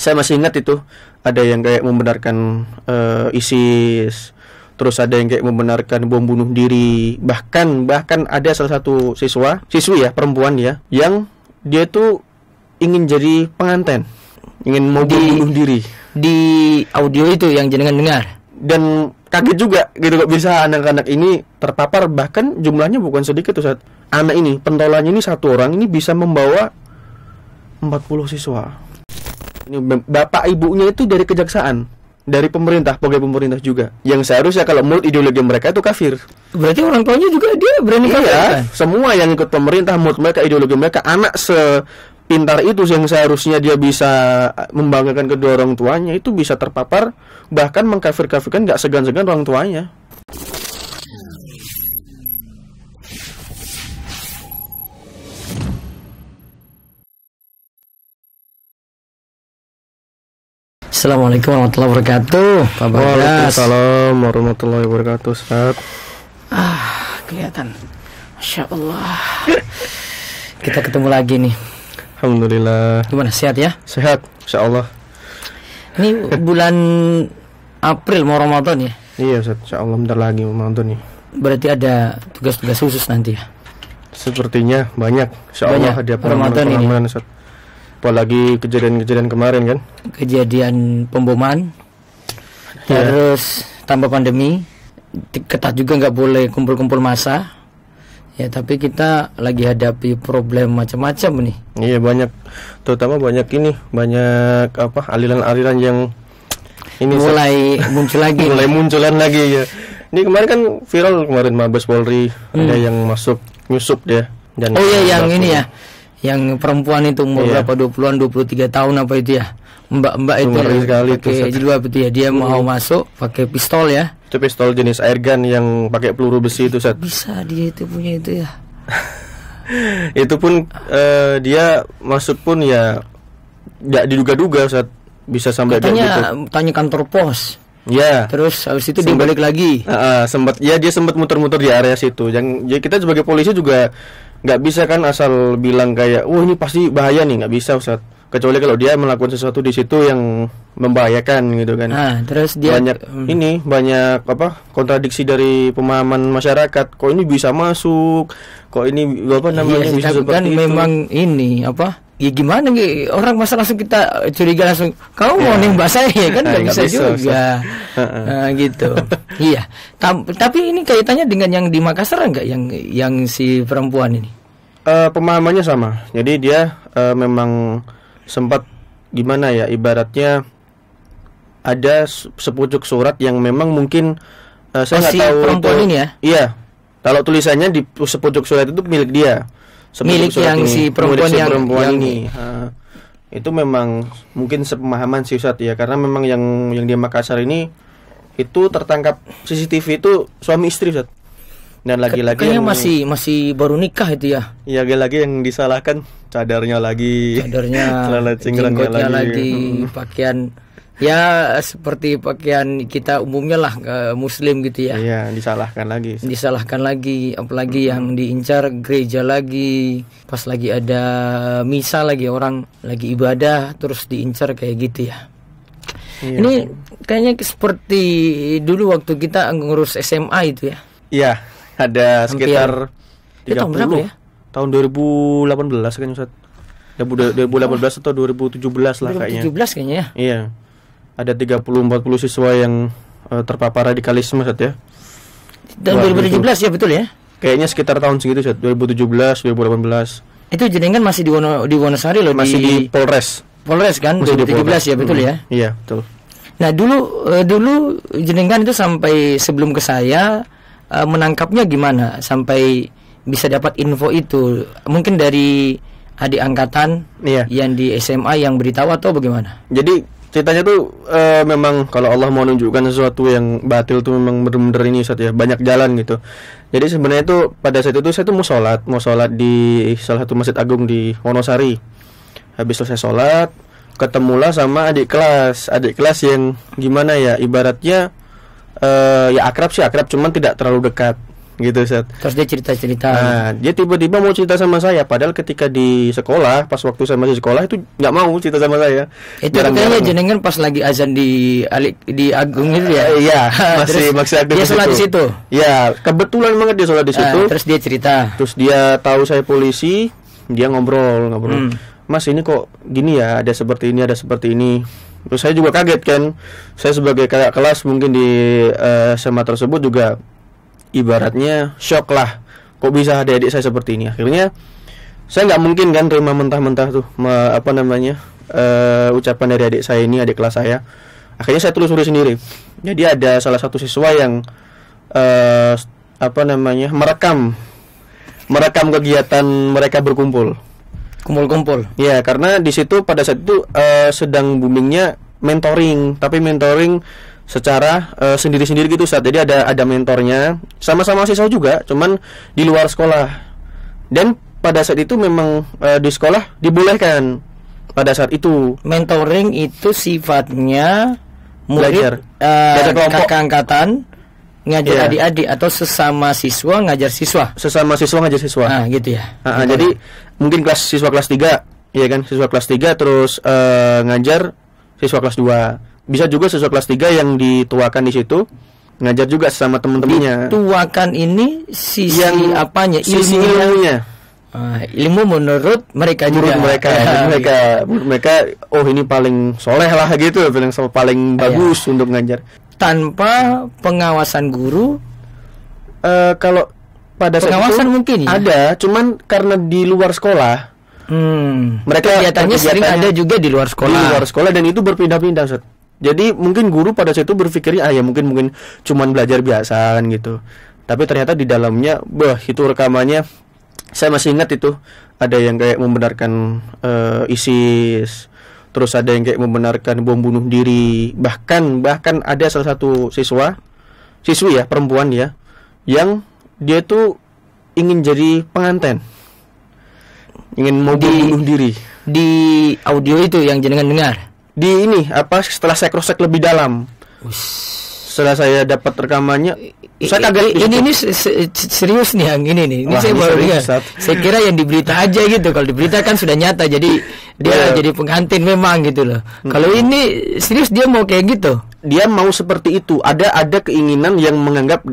Saya masih ingat itu ada yang kayak membenarkan ISIS, terus ada yang kayak membenarkan bom bunuh diri, bahkan ada salah satu siswi ya, perempuan ya, yang dia tuh ingin jadi pengantin, ingin mau bunuh diri. Di audio itu yang jenengan dengar. Dan kaget juga gitu kok bisa anak-anak ini terpapar, bahkan jumlahnya bukan sedikit tuh saat anak ini, pentolannya ini satu orang ini bisa membawa 40 siswa. Ini bapak ibunya itu dari kejaksaan, dari pemerintah, pegawai pemerintah juga. Yang seharusnya kalau menurut ideologi mereka itu kafir. Berarti orang tuanya juga dia berani kafir kan? Semua yang ikut pemerintah menurut mereka, ideologi mereka, anak sepintar itu yang seharusnya dia bisa membanggakan kedua orang tuanya itu bisa terpapar, bahkan mengkafir-kafirkan, gak segan-segan orang tuanya. Assalamualaikum warahmatullahi wabarakatuh. Waalaikumsalam warahmatullahi wabarakatuh. Ustaz. Kelihatan. Masya Allah. Kita ketemu lagi nih. Alhamdulillah. Gimana, sehat ya? Sehat, insya Allah. Ini bulan April mau Ramadan ya? Iya Ustaz, insya Allah bentar lagi mau Ramadan nih. Berarti ada tugas-tugas khusus nanti ya? Sepertinya banyak. Insya Allah ada Ramadan ini. Ustaz. Apalagi kejadian-kejadian kemarin kan? Kejadian pemboman, terus tambah pandemi, ketat juga, nggak boleh kumpul-kumpul massa. Ya, tapi kita lagi hadapi problem macam-macam nih. Iya, banyak, terutama banyak aliran-aliran yang ini mulai muncul lagi. Mulai munculan lagi ya. Ini kemarin kan viral kemarin Mabes Polri ada yang masuk nyusup dia. Dan yang ini ya. Yang perempuan itu umur berapa, 20-an, 23 tahun apa itu ya, mbak itu pakai jilbab itu ya, dia mau masuk pakai pistol ya. Itu pistol jenis air gun yang pakai peluru besi itu Ustaz. Bisa dia itu punya itu ya. Itu pun dia masuk pun ya tidak diduga-duga Ustaz, bisa sampai katanya gitu. Tanya kantor pos. Ya. Terus habis itu dia balik lagi. Dia sempat muter-muter di area situ. Ya kita sebagai polisi juga nggak bisa kan asal bilang kayak, ini pasti bahaya nih, nggak bisa Ustaz. Kecuali kalau dia melakukan sesuatu di situ yang membahayakan gitu kan. Terus dia banyak kontradiksi dari pemahaman masyarakat. Kok ini bisa masuk? Kok ini bisa seperti kan itu? Memang ini ya gimana nih, orang masa langsung kita curiga langsung kamu mau nembak saya kan, nggak bisa juga. Gitu. Iya. Tapi ini kaitannya dengan yang di Makassar enggak, yang si perempuan ini? Pemahamannya sama. Jadi dia memang sempat gimana ya, ibaratnya ada sepucuk surat yang memang mungkin saya nggak tahu perempuan itu, ini ya. Iya. Kalau tulisannya di sepucuk surat itu milik dia. Milik yang ini, si perempuan yang ini. Itu memang mungkin sepemahaman sih Ustaz ya, karena memang yang di Makassar ini itu tertangkap CCTV itu suami istri Ustaz. Dan lagi-lagi kayaknya masih baru nikah itu ya. Iya, lagi yang disalahkan cadarnya lagi. Cadarnya, jenggotnya lagi, pakaian ya seperti pakaian kita umumnya lah, muslim gitu ya. Iya, disalahkan lagi, apalagi yang diincar gereja lagi, pas lagi ada misa lagi, orang lagi ibadah terus diincar kayak gitu ya. Iya. Ini kayaknya seperti dulu waktu kita ngurus SMA itu ya. Iya, ada sekitar 30 tahun berapa ya? Tahun 2018 kan Ustaz. 2018 atau 2017 lah kayaknya. 2017 kayaknya ya. Iya. Ada 30-40 siswa yang terpapar radikalisme Ustaz ya. Dan 2017 ya, betul ya? Kayaknya sekitar tahun segitu Ustaz, 2017, 2018. Itu jenengan masih di Wonosari loh, masih di Polres kan, masih 2017 ya, betul ya? Iya, betul. Nah, dulu jenengan itu sampai sebelum ke saya menangkapnya gimana sampai bisa dapat info itu? Mungkin dari adik angkatan yang di SMA yang beritahu atau bagaimana? Jadi ceritanya tuh memang kalau Allah mau menunjukkan sesuatu yang batil tuh memang benar-benar ini Ustaz ya, banyak jalan gitu. Jadi sebenarnya tuh pada saat itu saya tuh mau sholat di salah satu masjid agung di Wonosari. Habis selesai sholat, ketemulah sama adik kelas yang gimana ya, ibaratnya ya akrab, cuman tidak terlalu dekat. gitu Ustaz. Terus dia cerita-cerita. Nah, dia tiba-tiba mau cerita sama saya, padahal ketika di sekolah, pas waktu saya masih sekolah itu nggak mau cerita sama saya. Itu kayaknya jenengan pas lagi azan di Agung itu ya. Iya, masih aktif dia sholat di situ. Ya, kebetulan banget dia sholat di situ. Terus dia cerita. Terus dia tahu saya polisi, dia ngobrol. Mas, ini kok gini ya, ada seperti ini, ada seperti ini. Terus saya juga kaget kan. Saya sebagai kakak kelas mungkin di SMA tersebut juga ibaratnya shock lah. Kok bisa adik-adik saya seperti ini? Akhirnya saya nggak mungkin kan terima mentah-mentah tuh ucapan dari adik saya ini, adik kelas saya. Akhirnya saya telusuri sendiri. Jadi ada salah satu siswa yang merekam kegiatan mereka berkumpul. Kumpul-kumpul. Ya, karena di situ pada saat itu sedang boomingnya mentoring, tapi mentoring secara sendiri-sendiri gitu Ustaz. Jadi ada mentornya, sama-sama siswa juga, cuman di luar sekolah. Dan pada saat itu memang di sekolah dibolehkan pada saat itu. Mentoring itu sifatnya murid kakak angkatan ngajar adik-adik atau sesama siswa ngajar siswa. Sesama siswa ngajar siswa. Nah, gitu ya. Jadi mungkin siswa kelas 3, ya kan? Siswa kelas 3 terus ngajar siswa kelas 2. Bisa juga siswa kelas 3 yang dituakan di situ ngajar juga sama teman-temannya. Dituakan ini sisi yang apanya? Ilmunya. Ilmu menurut mereka juga. Menurut mereka, oh ini paling soleh lah gitu, paling bagus untuk ngajar. Tanpa pengawasan guru. Kalau pada saat pengawasan itu mungkin ya? Ada, cuman karena di luar sekolah. Mereka kegiatannya sering ada juga di luar sekolah. Di luar sekolah dan itu berpindah-pindah, Ustaz. Jadi mungkin guru pada saat itu berpikirnya ya mungkin cuman belajar biasa kan gitu. Tapi ternyata di dalamnya itu rekamannya saya masih ingat itu ada yang kayak membenarkan ISIS, terus ada yang kayak membenarkan bom bunuh diri, bahkan ada salah satu siswi ya, perempuan ya, yang dia tuh ingin jadi pengantin, ingin mau bunuh diri. Di audio itu yang jenengan dengar. Di ini setelah saya cross check lebih dalam. Setelah saya dapat rekamannya, saya kaget. Ini serius nih yang ini nih. Ini saya baru lihat. Saya kira yang di berita aja gitu. Kalau di berita kan sudah nyata. Jadi dia jadi pengantin memang gitu loh. Kalau ini serius dia mau kayak gitu. Dia mau seperti itu. Ada keinginan yang menganggap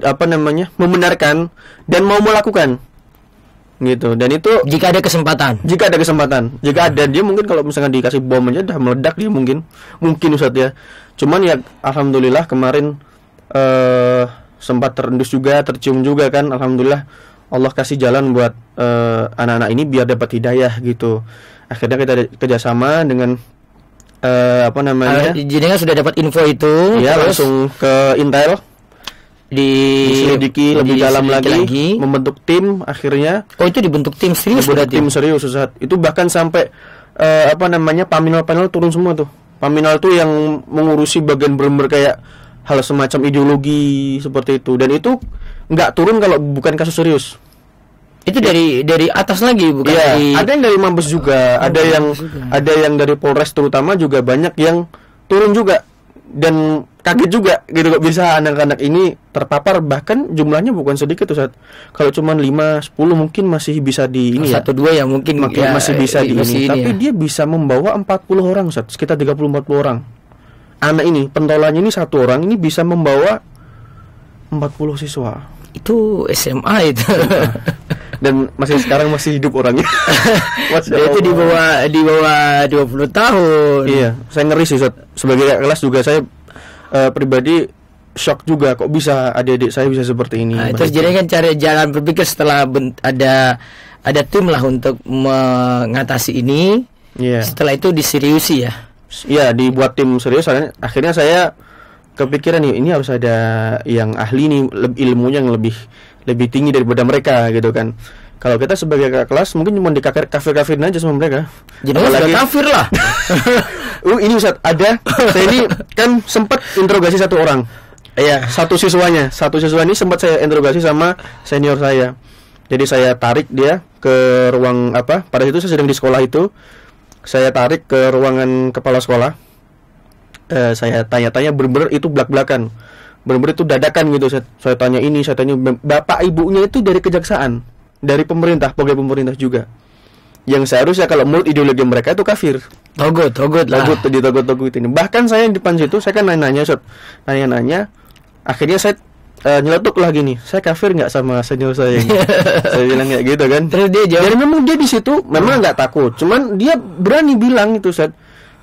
membenarkan dan mau melakukan. Gitu. Dan itu jika ada kesempatan. Jika ada dia mungkin kalau misalkan dikasih bom aja udah meledak dia mungkin Ustaz ya. Cuman ya alhamdulillah kemarin sempat terendus juga, tercium juga kan. Alhamdulillah Allah kasih jalan buat anak-anak ini biar dapat hidayah gitu. Akhirnya kita kerjasama dengan Jadi kan sudah dapat info itu ya, langsung ke Intel diselidiki lebih dalam lagi, membentuk tim akhirnya. Oh, itu dibentuk tim serius berarti? Tim serius Ustaz. Itu bahkan sampai paminal turun semua tuh. Paminal tuh yang mengurusi bagian bener-bener kayak hal semacam ideologi seperti itu. Dan itu nggak turun kalau bukan kasus serius. Itu dari atas lagi bukan? Iya, ada yang dari Mabes juga, ada yang dari Polres terutama juga banyak yang turun juga. Dan kaget juga gitu kok bisa anak-anak ini terpapar, bahkan jumlahnya bukan sedikit tuh Ustaz. Kalau cuma 5-10 mungkin masih bisa di ini 1-2 ya mungkin ya, masih bisa di ini. Tapi dia bisa membawa 40 orang Ustaz, sekitar 30-40 orang. Anak ini, pentolannya ini satu orang ini bisa membawa 40 siswa. Itu SMA itu. Dan sekarang masih hidup orangnya. Itu di bawah 20 tahun. Iya, saya ngeri sih Ustaz. Sebagai kelas juga saya pribadi shock juga kok bisa adik-adik saya bisa seperti ini. Terus jadi kan cari jalan berpikir setelah ada tim lah untuk mengatasi ini. Yeah. Setelah itu diseriusi ya. Iya, dibuat tim serius. Akhirnya saya kepikiran ini harus ada yang ahli nih, ilmunya yang lebih tinggi daripada mereka gitu kan. Kalau kita sebagai kakak kelas mungkin cuma di kafir-kafirin aja sama mereka. Jadi sudah kafir lah. Ini Ustaz, saya ini kan sempat interogasi satu orang. Iya, satu siswa ini sempat saya interogasi sama senior saya. Jadi saya tarik dia ke ruang pada itu saya sedang di sekolah itu. Saya tarik ke ruangan kepala sekolah. Saya tanya-tanya bener-bener itu belak-belakan Benar-benar itu dadakan gitu. Saya tanya ini, saya tanya bapak ibunya itu dari kejaksaan, dari pemerintah, pegawai pemerintah juga. Yang seharusnya kalau menurut ideologi mereka itu kafir. Togut lah. Togut ini. Bahkan saya di depan situ, saya kan nanya, akhirnya saya nyeletuk lagi nih, saya kafir nggak sama senior saya ini? Saya bilang kayak gitu kan. Terus dia jawab. Dan memang dia di situ memang nggak takut, cuman dia berani bilang itu,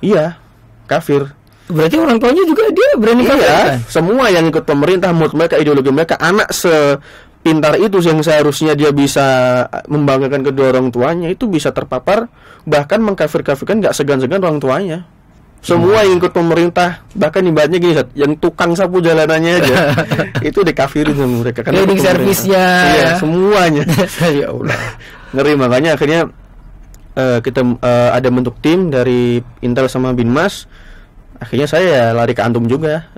iya kafir. Berarti orang tuanya juga dia berani kafir kan? Semua yang ikut pemerintah, menurut mereka, ideologi mereka, anak sepintar itu yang seharusnya dia bisa membanggakan kedua orang tuanya itu bisa terpapar, bahkan mengkafir-kafirkan nggak segan-segan orang tuanya. Semua yang ikut pemerintah, bahkan ibaratnya gini, yang tukang sapu jalanannya aja itu dikafirin sama mereka. Cleaning service-nya, iya, semuanya. Ya Allah, ngeri. Makanya akhirnya kita ada bentuk tim dari Intel sama Binmas. Akhirnya saya lari ke Antum juga,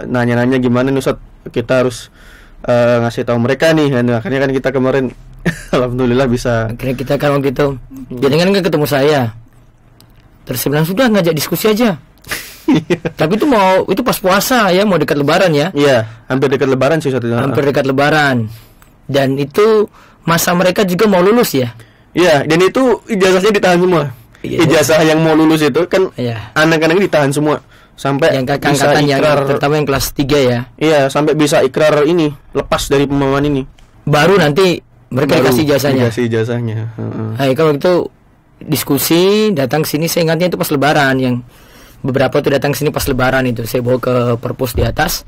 nanya-nanya gimana nih Ustaz, kita harus ngasih tahu mereka nih. Dan akhirnya kan kita kemarin alhamdulillah bisa. Akhirnya kita kan waktu itu, jadi kan ketemu saya. Terus saya bilang sudah ngajak diskusi aja. Tapi itu pas puasa ya, mau dekat Lebaran ya. Iya, hampir dekat Lebaran sih satu. Hampir dekat Lebaran. Dan itu masa mereka juga mau lulus ya. Iya, dan itu ijazahnya ditahan semua. Iya. Ijazah yang mau lulus itu kan anak-anak ini ditahan semua sampai yang kakak-kakak yang terutama yang kelas 3 ya. Iya, sampai bisa ikrar ini, lepas dari pemahaman ini. Baru nanti mereka dikasih ijazahnya. Dikasih ijazahnya. Kalau itu diskusi, datang sini, saya ingatnya itu pas Lebaran, yang beberapa tuh datang sini pas Lebaran itu saya bawa ke perpus di atas,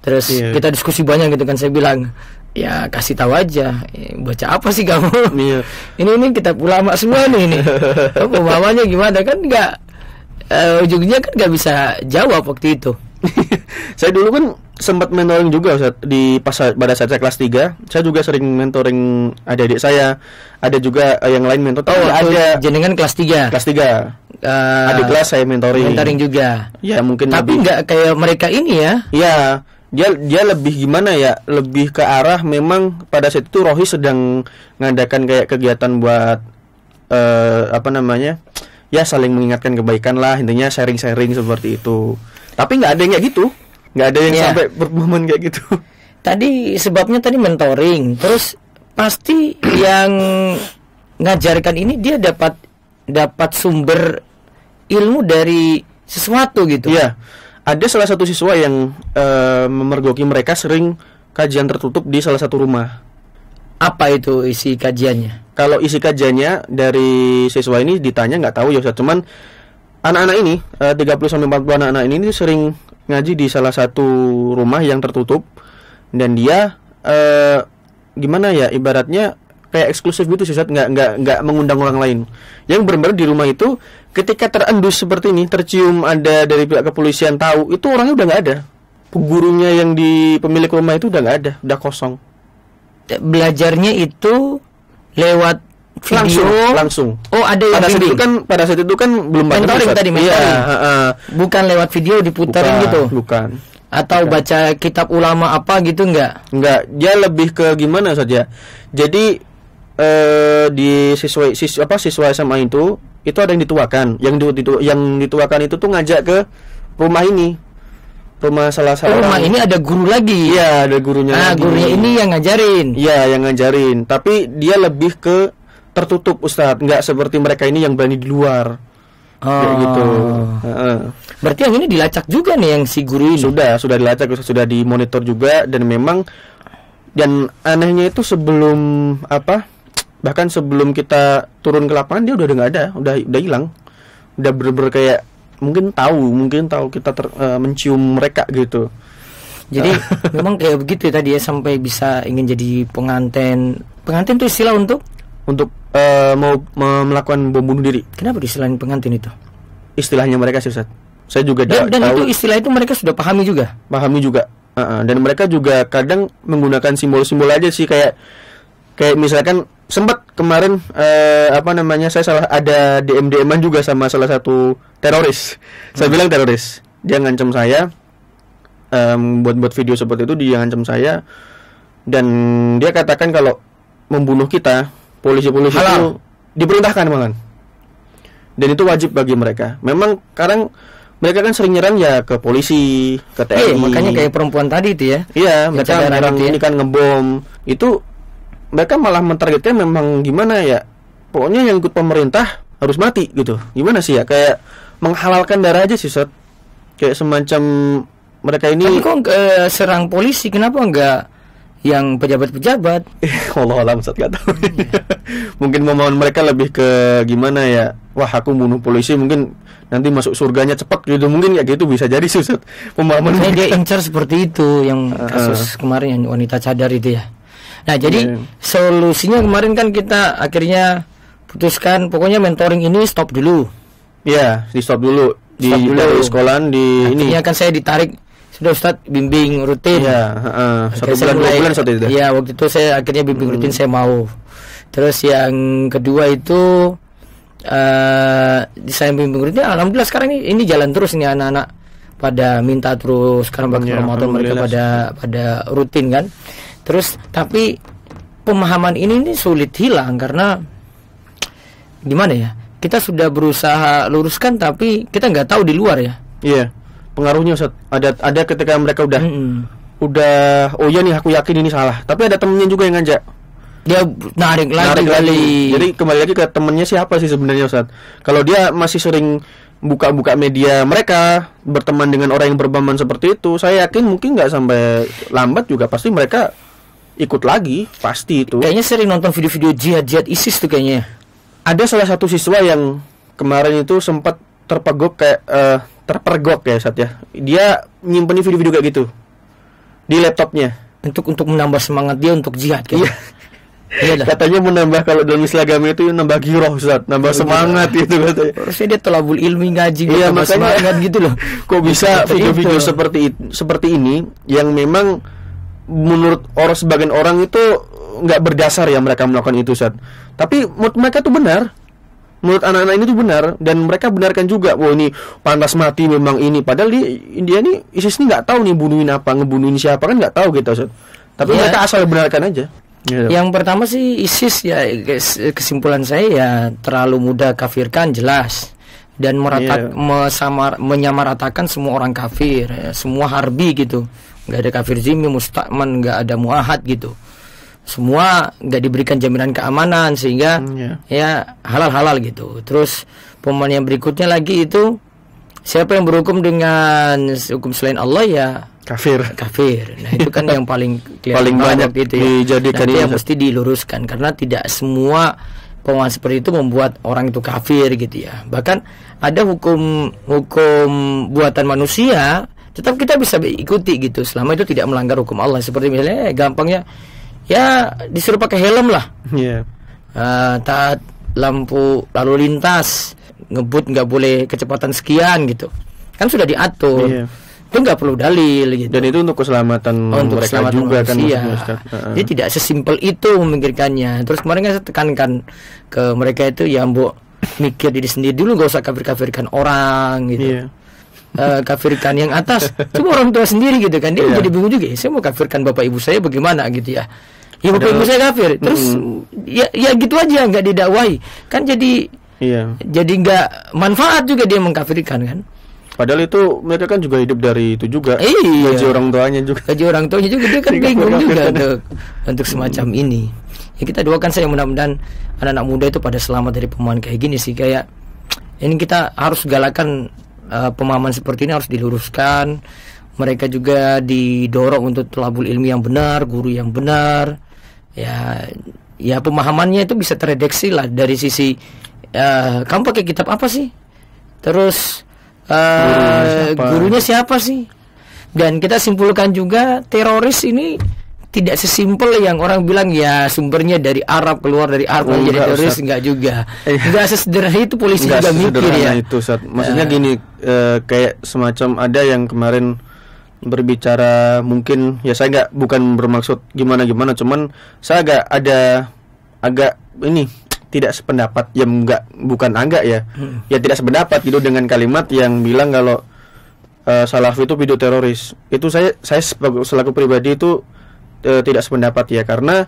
terus kita diskusi banyak gitu kan. Saya bilang ya kasih tahu aja, baca apa sih kamu? ini kitab ulama semua nih pemahamannya gimana kan, nggak ujungnya kan nggak bisa jawab waktu itu. Saya dulu kan sempat mentoring juga Ustaz, pada saat saya kelas 3, saya juga sering mentoring adik-adik saya. Ada juga yang lain mentor. Ada jenengan kelas 3. Kelas 3. Adik kelas saya mentoring juga. Ya mungkin. Tapi nggak kayak mereka ini ya. Iya, dia lebih gimana ya? Lebih ke arah memang pada saat itu Rohis sedang ngadakan kayak kegiatan buat ya saling mengingatkan kebaikan lah, intinya sharing-sharing seperti itu. Tapi nggak ada yang kayak gitu. Nggak ada yang sampai berpemahaman kayak gitu. Tadi sebabnya tadi mentoring, terus pasti yang ngajarkan ini dia dapat sumber ilmu dari sesuatu gitu. Iya, ada salah satu siswa yang memergoki mereka sering kajian tertutup di salah satu rumah. Apa itu isi kajiannya? Kalau isi kajiannya dari siswa ini ditanya nggak tahu ya Ustaz, cuman anak-anak ini 30-40 anak-anak ini sering ngaji di salah satu rumah yang tertutup, dan dia gimana ya, ibaratnya kayak eksklusif gitu sih, nggak mengundang orang lain. Yang benar-benar di rumah itu ketika terendus seperti ini, tercium ada dari pihak kepolisian tahu, itu orangnya udah nggak ada. Gurunya yang di pemilik rumah itu udah nggak ada, udah kosong. Belajarnya itu lewat video langsung. Oh, ada yang pada saat itu kan belum mentoring tadi. Bukan lewat video diputarin gitu. Bukan. Atau baca kitab ulama apa gitu enggak? Dia lebih ke gimana saja. Jadi di siswa SMA itu ada yang dituakan. Yang dituakan itu tuh ngajak ke rumah ini. Rumah salah satu rumah ini ada guru lagi. Iya, ada gurunya. Gurunya ini yang ngajarin. Iya, yang ngajarin. Tapi dia lebih ke tertutup Ustadz, nggak seperti mereka ini yang berani di luar. Kayak gitu. Berarti yang ini dilacak juga nih yang si guru ini. Sudah dilacak, sudah dimonitor juga, dan memang anehnya itu bahkan sebelum kita turun ke lapangan dia udah nggak ada, udah hilang. Udah bener-bener kayak mungkin tahu kita mencium mereka gitu. Jadi memang kayak begitu tadi ya, sampai bisa ingin jadi pengantin. Pengantin itu istilah untuk mau melakukan bom bunuh diri. Kenapa diselain pengantin itu? Istilahnya mereka sih Ustaz. Saya juga dan tahu. Itu istilah itu mereka sudah pahami juga. Dan mereka juga kadang menggunakan simbol-simbol aja sih, kayak misalkan sempat kemarin saya ada DM-an juga sama salah satu teroris. Saya bilang teroris. Dia ngancam saya buat video seperti itu, dia ngancam saya, dan dia katakan kalau membunuh kita polisi-polisi itu diperintahkan malah. Dan itu wajib bagi mereka. Memang sekarang mereka kan sering nyerang ya ke polisi, ke TNI. Makanya kayak perempuan tadi itu ya. Iya, mereka nyerang ya. ini kan ngebom. Itu mereka malah mentargetnya memang gimana ya? Pokoknya yang ikut pemerintah harus mati gitu. Gimana sih ya? Kayak menghalalkan darah aja sih, Sat. Kayak semacam mereka ini. Tapi kok serang polisi, kenapa enggak yang pejabat-pejabat? Allah alam, Sat, gak tahu. Mungkin pemahaman mereka lebih ke gimana ya? Wah, aku bunuh polisi mungkin nanti masuk surganya cepat gitu, mungkin ya gitu, bisa jadi susah pemahaman. Dia incar seperti itu yang kasus kemarin yang wanita cadar itu ya. Nah, jadi solusinya kemarin kan kita akhirnya putuskan pokoknya mentoring ini stop dulu. Iya, di stop dulu. Dari sekolahan di ini. Akhirnya kan saya ditarik, sudah Ustadz bimbing rutin. Iya, 1 bulan 2 bulan saat itu. Iya, waktu itu saya akhirnya bimbing rutin, saya mau. Terus yang kedua itu saya bimbing rutin, alhamdulillah sekarang ini jalan terus, ini anak-anak pada minta terus sekarang bagi Ramadan mereka pada rutin kan. Terus tapi pemahaman ini sulit hilang karena gimana ya? Kita sudah berusaha luruskan tapi kita nggak tahu di luar ya. Iya. Pengaruhnya Ustaz. Ada ketika mereka udah oh iya nih aku yakin ini salah. Tapi ada temennya juga yang ngajak. Dia narik lagi. Jadi kembali lagi ke temennya siapa sih sebenarnya Ustaz. Kalau dia masih sering buka-buka media mereka, berteman dengan orang yang berpemahaman seperti itu, saya yakin mungkin nggak sampai lambat juga pasti mereka ikut lagi, pasti itu. Kayaknya sering nonton video-video jihad ISIS tuh kayaknya. Ada salah satu siswa yang kemarin itu sempat terpergok ya Sat ya. Dia nyimpen video-video kayak gitu di laptopnya untuk menambah semangat dia untuk jihad kan. Iya. Katanya menambah, kalau dalam Islam agama itu nambah giroh Ustaz, nambah semangat gitu katanya. Harusnya dia thalabul ilmi ngaji gitu, iya, makanya semangat gitu loh. Kok bisa video-video seperti ini yang memang menurut sebagian orang itu nggak berdasar ya mereka melakukan itu Ustaz. Tapi menurut mereka tuh benar. Menurut anak-anak ini tuh benar, dan mereka benarkan juga, wah ini pantas mati memang ini. Padahal dia nih ISIS ini nggak tahu nih ngebunuhin siapa kan nggak tahu gitu Ustaz. Tapi mereka asal benarkan aja. Yang pertama sih ISIS ya, kesimpulan saya ya terlalu mudah kafirkan jelas, dan menyamaratakan semua orang kafir, ya, semua harbi gitu. Nggak ada kafir zimmi, musta'man, nggak ada muahad gitu. Semua nggak diberikan jaminan keamanan sehingga ya halal gitu. Terus pemahaman yang berikutnya lagi itu siapa yang berhukum dengan hukum selain Allah ya kafir. Nah itu kan yang paling banyak itu ya. Dijadikan yang mesti diluruskan karena tidak semua pemahaman seperti itu membuat orang itu kafir gitu ya. Bahkan ada hukum buatan manusia tetap kita bisa ikuti gitu selama itu tidak melanggar hukum Allah. Seperti misalnya gampangnya ya disuruh pakai helm lah. Taat lampu lalu lintas, ngebut nggak boleh kecepatan sekian gitu. Kan sudah diatur. Itu nggak perlu dalil gitu. Dan itu untuk keselamatan mereka juga kan. Jadi tidak sesimpel itu memikirkannya. Terus kemarin saya tekankan ke mereka itu ya mbok mikir diri sendiri dulu, nggak usah kafirkan orang gitu. Kafirkan yang atas, coba orang tua sendiri gitu kan. Dia menjadi bingung juga, saya mau kafirkan bapak ibu saya bagaimana gitu ya. Ya bapak ibu saya kafir, terus ya gitu aja nggak didakwahi kan, jadi nggak manfaat juga dia mengkafirkan kan. Padahal itu mereka kan juga hidup dari itu juga. Gaji orang tuanya juga dia kan bingung juga untuk semacam ini. Ya kita doakan saya mudah-mudahan anak-anak muda itu pada selamat dari pemahaman kayak gini sih. Kayak ini kita harus galakan pemahaman seperti ini harus diluruskan. Mereka juga didorong untuk thalabul ilmi yang benar, guru yang benar. Ya pemahamannya itu bisa terdeteksi lah dari sisi kamu pakai kitab apa sih? Terus gurunya siapa sih? Dan kita simpulkan juga teroris ini tidak sesimpel yang orang bilang ya sumbernya dari Arab, keluar dari Arab menjadi teroris, enggak juga. Enggak sesederhana itu polisi juga mikir ya. Itu, maksudnya gini, kayak semacam ada yang kemarin berbicara, mungkin ya saya bukan bermaksud gimana, cuman saya agak ini tidak sependapat, ya ya tidak sependapat gitu dengan kalimat yang bilang kalau Salafi itu video teroris. Itu saya selaku pribadi itu tidak sependapat ya, karena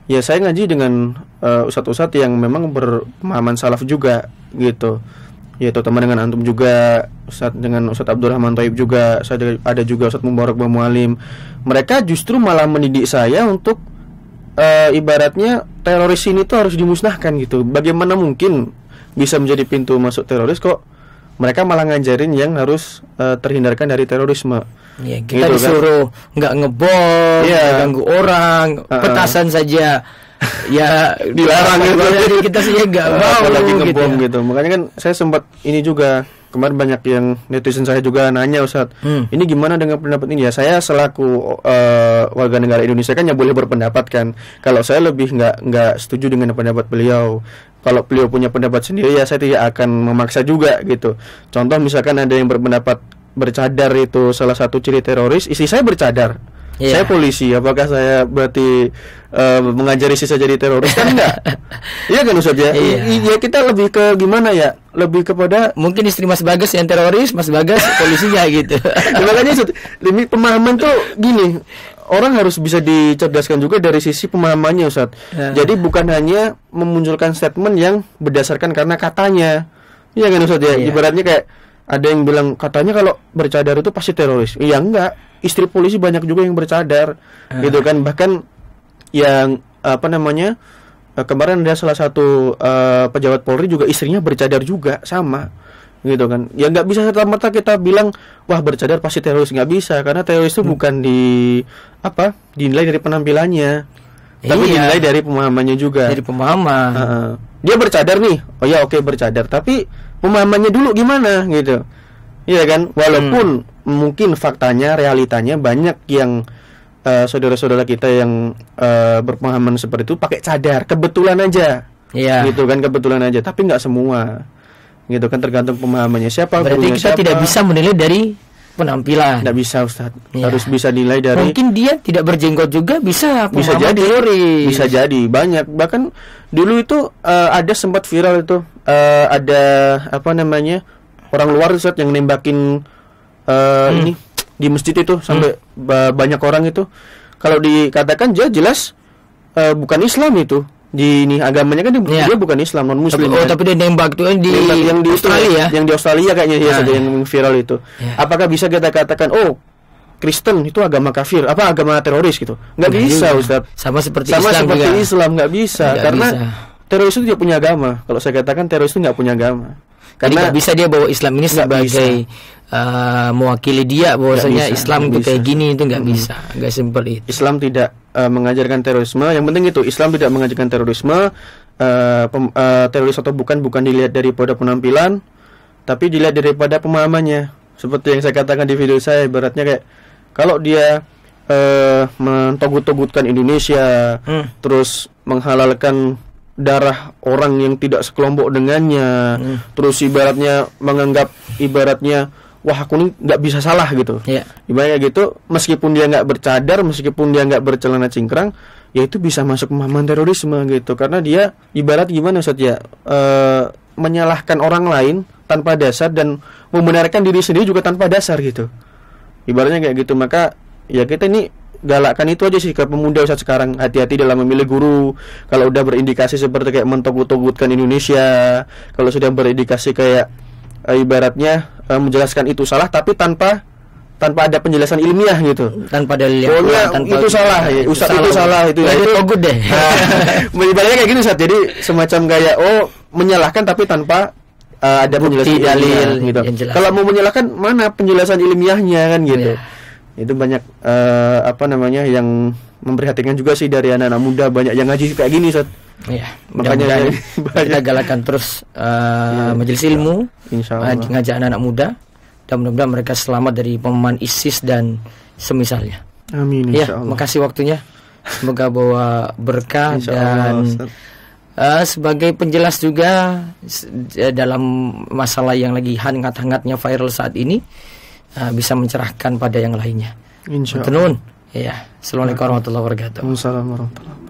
ya saya ngaji dengan ustadz-ustadz yang memang berpemahaman salaf juga gitu. ya terutama dengan antum juga, dengan Ustadz Abdurrahman Thayyib juga, ada juga Ustadz Mubarak Bamualim. Mereka justru malah mendidik saya untuk ibaratnya teroris ini tuh harus dimusnahkan gitu. Bagaimana mungkin bisa menjadi pintu masuk teroris kok mereka malah ngajarin yang harus terhindarkan dari terorisme. Ya, kita gitu, disuruh nggak ngebom, ganggu orang, petasan saja ya dilarang gitu. Jadi kita sih nggak mau lagi ngebom gitu. Makanya kan saya sempat ini juga kemarin banyak yang netizen saya juga nanya, Ustadz, ini gimana dengan pendapat ini? Ya saya selaku warga negara Indonesia kan ya boleh berpendapat kan. Kalau saya lebih nggak setuju dengan pendapat beliau. Kalau beliau punya pendapat sendiri ya saya tidak akan memaksa juga gitu. Contoh misalkan ada yang berpendapat bercadar itu salah satu ciri teroris, istri saya bercadar. Saya polisi, apakah saya berarti mengajari istri saya jadi teroris? Kan enggak. Iya kan Ustaz ya? Ya kita lebih ke gimana ya? Lebih kepada mungkin istri Mas Bagas yang teroris, Mas Bagas polisinya gitu. Ya, makanya Ustaz, lebih pemahaman tuh gini. Orang harus bisa dicerdaskan juga dari sisi pemahamannya Ustaz. Jadi bukan hanya memunculkan statement yang berdasarkan karena katanya. Iya kan Ustaz ya? Ibaratnya kayak ada yang bilang katanya kalau bercadar itu pasti teroris. Iya enggak. Istri polisi banyak juga yang bercadar, gitu kan. Bahkan yang kemarin ada salah satu pejabat Polri juga istrinya bercadar juga sama, gitu kan. Ya nggak bisa serta-merta kita bilang wah bercadar pasti teroris, nggak bisa, karena teroris itu bukan dinilai dari penampilannya, tapi dinilai dari pemahamannya juga. Dari pemahaman. Dia bercadar nih, oh ya oke bercadar, tapi pemahamannya dulu gimana gitu. Iya kan, walaupun mungkin faktanya, realitanya banyak yang saudara-saudara kita yang berpemahaman seperti itu pakai cadar, kebetulan aja, gitu kan, kebetulan aja, tapi nggak semua, gitu kan, tergantung pemahamannya siapa. Berarti kita tidak bisa menilai dari penampilan. Nggak bisa Ustaz, harus bisa nilai dari. Mungkin dia tidak berjenggot juga bisa jadi teroris. Bisa jadi banyak. Bahkan dulu itu ada sempat viral itu ada orang luar Ustaz yang nembakin ini di masjid itu sampai banyak orang itu. Kalau dikatakan dia jelas bukan Islam itu. Di ini agamanya kan dia bukan Islam, non Muslim. Tapi dia nembak tuh yang di Australia. Yang di Australia kayaknya saja yang viral itu. Apakah bisa kita katakan Kristen itu agama kafir, agama teroris gitu? Nggak bisa Ustaz. Sama seperti Islam nggak bisa, karena teroris itu dia punya agama. Kalau saya katakan teroris itu nggak punya agama. Karena bisa dia bawa Islam ini sebagai mewakili dia bahwasanya Islam itu kayak gini, itu nggak bisa, nggak simpel itu. Islam tidak mengajarkan terorisme. Yang penting itu Islam tidak mengajarkan terorisme. Teroris atau bukan dilihat daripada penampilan, tapi dilihat daripada pemahamannya. Seperti yang saya katakan di video saya, ibaratnya kayak kalau dia mentogut-togutkan Indonesia, terus menghalalkan darah orang yang tidak sekelompok dengannya, terus ibaratnya menganggap wah aku ini nggak bisa salah gitu. Ibaratnya gitu, meskipun dia nggak bercadar, meskipun dia nggak bercelana cingkrang, ya itu bisa masuk pemahaman terorisme gitu. Karena dia ibarat gimana Ustaz ya, menyalahkan orang lain tanpa dasar dan membenarkan diri sendiri juga tanpa dasar gitu. Ibaratnya kayak gitu. Maka ya kita ini galakkan itu aja sih ke pemuda Ustaz sekarang, hati-hati dalam memilih guru. Kalau udah berindikasi seperti kayak mentogut-togutkan Indonesia, kalau sudah berindikasi kayak ibaratnya menjelaskan itu salah tapi tanpa ada penjelasan ilmiah gitu, tanpa dalil itu salah ya Ustaz, itu salah itu togut deh. Ibaratnya kayak gini Ustaz, jadi semacam kayak menyalahkan tapi tanpa ada penjelasan dalil gitu. Kalau mau menyalahkan mana penjelasan ilmiahnya kan gitu. Itu banyak yang memperhatikan juga sih dari anak-anak muda, banyak yang ngaji kayak gini Ustaz. Makanya kita galakan terus majelis ilmu, ngajak anak-anak muda, dan mudah-mudahan mereka selamat dari pemahaman ISIS dan semisalnya. Amin. Makasih waktunya, semoga bawa berkah dan sebagai penjelas juga dalam masalah yang lagi hangat-hangatnya viral saat ini, bisa mencerahkan pada yang lainnya. Insyaallah. Assalamualaikum warahmatullahi wabarakatuh. Waalaikumsalam warahmatullahi wabarakatuh.